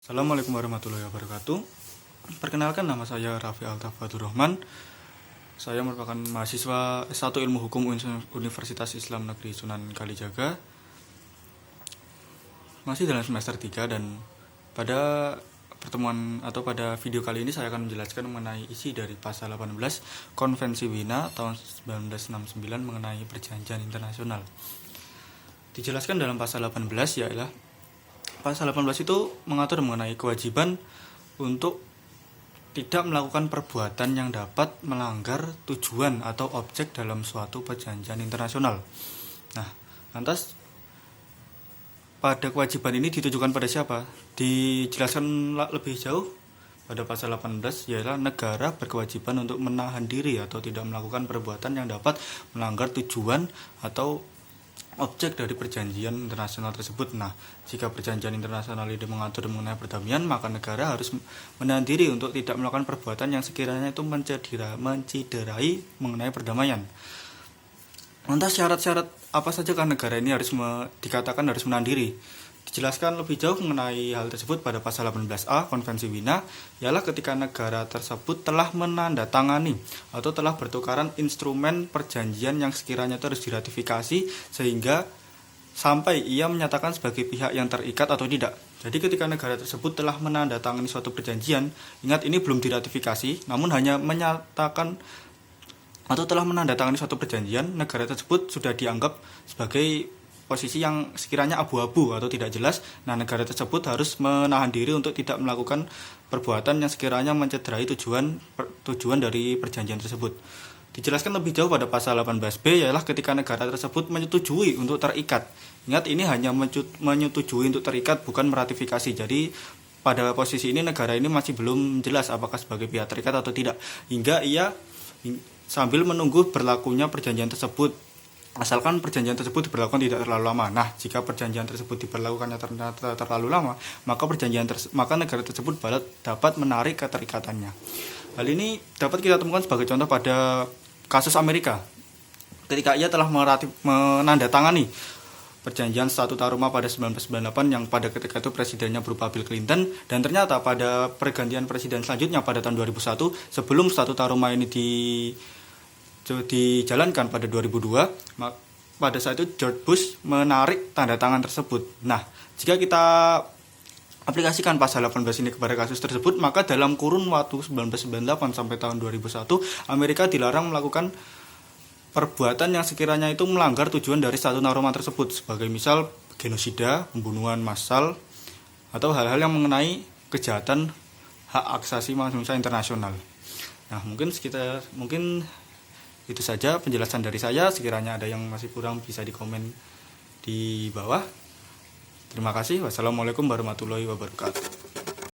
Assalamualaikum warahmatullahi wabarakatuh. Perkenalkan, nama saya Raffi Altaf Fatur Rahman. Saya merupakan mahasiswa S1 Ilmu Hukum Universitas Islam Negeri Sunan Kalijaga. Masih dalam semester 3 dan pada pertemuan atau pada video kali ini saya akan menjelaskan mengenai isi dari pasal 18 Konvensi Wina tahun 1969 mengenai perjanjian internasional. Dijelaskan dalam pasal 18 ialah pasal 18 itu mengatur mengenai kewajiban untuk tidak melakukan perbuatan yang dapat melanggar tujuan atau objek dalam suatu perjanjian internasional. Nah, lantas pada kewajiban ini ditujukan pada siapa? Dijelaskan lebih jauh pada pasal 18 ialah negara berkewajiban untuk menahan diri atau tidak melakukan perbuatan yang dapat melanggar tujuan atau objek dari perjanjian internasional tersebut. Nah, jika perjanjian internasional ini mengatur mengenai perdamaian, maka negara harus menahan diri untuk tidak melakukan perbuatan yang sekiranya itu menciderai mengenai perdamaian. Lantas syarat-syarat apa saja kan negara ini harus dikatakan harus menahan diri? Dijelaskan lebih jauh mengenai hal tersebut pada pasal 18A Konvensi Wina, ialah ketika negara tersebut telah menandatangani atau telah bertukaran instrumen perjanjian yang sekiranya itu harus diratifikasi sehingga sampai ia menyatakan sebagai pihak yang terikat atau tidak. Jadi ketika negara tersebut telah menandatangani suatu perjanjian, ingat ini belum diratifikasi, namun hanya menyatakan atau telah menandatangani suatu perjanjian, negara tersebut sudah dianggap sebagai posisi yang sekiranya abu-abu atau tidak jelas. Nah, negara tersebut harus menahan diri untuk tidak melakukan perbuatan yang sekiranya mencederai tujuan dari perjanjian tersebut. Dijelaskan lebih jauh pada pasal 18B ialah ketika negara tersebut menyetujui untuk terikat. Ingat, ini hanya menyetujui untuk terikat, bukan meratifikasi. Jadi pada posisi ini negara ini masih belum jelas apakah sebagai pihak terikat atau tidak, hingga ia sambil menunggu berlakunya perjanjian tersebut. Asalkan perjanjian tersebut diberlakukan tidak terlalu lama. Nah, jika perjanjian tersebut diberlakukannya ternyata terlalu lama, maka negara tersebut dapat menarik keterikatannya. Hal ini dapat kita temukan sebagai contoh pada kasus Amerika. Ketika ia telah menandatangani perjanjian Statuta Roma pada 1998 yang pada ketika itu presidennya berupa Bill Clinton, dan ternyata pada pergantian presiden selanjutnya pada tahun 2001 sebelum Statuta Roma ini dijalankan pada 2002, pada saat itu George Bush menarik tanda tangan tersebut. Nah, jika kita aplikasikan pasal 18 ini kepada kasus tersebut, maka dalam kurun waktu 1998 sampai tahun 2001, Amerika dilarang melakukan perbuatan yang sekiranya itu melanggar tujuan dari Statuta Roma tersebut, sebagai misal genosida, pembunuhan massal, atau hal-hal yang mengenai kejahatan hak asasi manusia internasional. Nah, mungkin itu saja penjelasan dari saya. Sekiranya ada yang masih kurang bisa dikomen di bawah. Terima kasih. Wassalamualaikum warahmatullahi wabarakatuh.